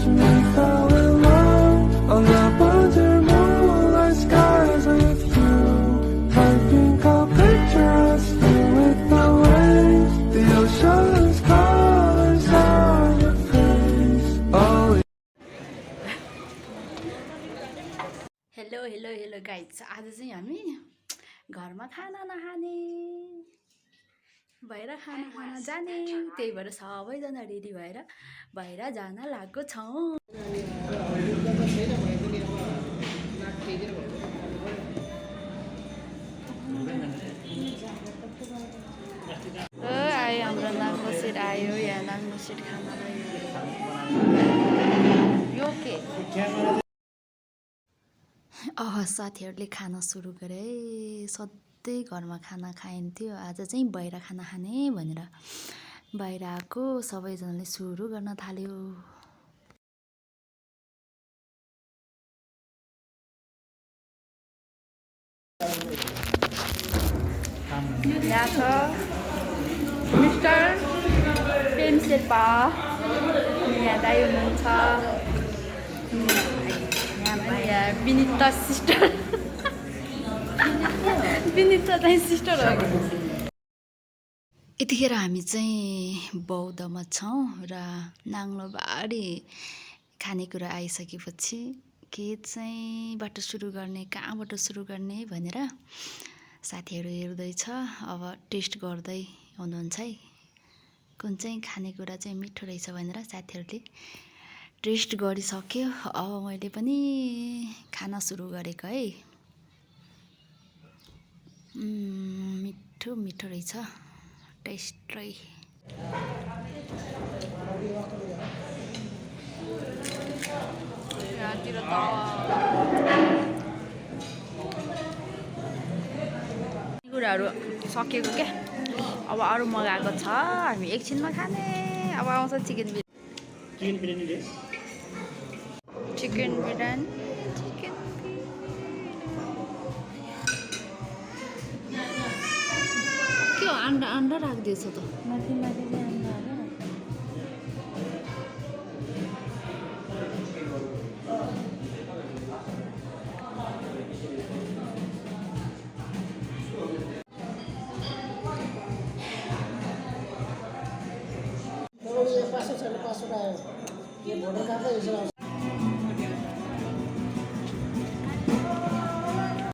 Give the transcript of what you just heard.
touch me, fell in love on the bundle moonlight skies with you. I think I'll picture us with the waves, the ocean's colors on your face. Oh, hello hello hello guys, आज चाहिँ हामी घरमा खाना नखाने भएर खाना खान जाने, त्यही भएर सबैजना रेडी भएर बाहिर जान लागेको छौँ। आयो हाम्रो नाङ्गो सेट आयो, यहाँ नाङ्गो सेट खानालाई यो के साथीहरूले खाना सुरु गरे। सधैँ घरमा खाना खाइन्थ्यो, आज चाहिँ बाहिर खाना खाने भनेर बाहिर आएको सबैजनाले सुरु गर्न थाल्यो। यहाँ छ मिस्टर प्रेम शेर्पा, यहाँ दाइ हुनुहुन्छ, यहाँ विनिता सिस्टर विनिता दाइ सिस्टर हो। यतिखेर हामी चाहिँ बौद्धमा छौँ र नाङ्लोबारी खानेकुरा आइसकेपछि के चाहिँ बाट सुरु गर्ने, कहाँबाट सुरु गर्ने भनेर साथीहरू हेर्दैछ। अब टेस्ट गर्दै हुनुहुन्छ है, कुन चाहिँ खानेकुरा चाहिँ मिठो रहेछ भनेर साथीहरूले टेस्ट गरिसक्यो। अब मैले पनि खाना सुरु गरेको है। मिठो मिठो रहेछ टेस्टै। यहाँतिर त कुराहरू सकेको क्या, अब अरू मगाएको छ, हामी एकछिनमा खाने। अब आउँछ चिकन बिरयानी, चिकन बिरयानी के हो, अन्डा अन्डा राखिदिएछ त माथि माथि चाहिँ अन्डा हालेर। पासो आयो, यो भोटर कार्डै हिसाब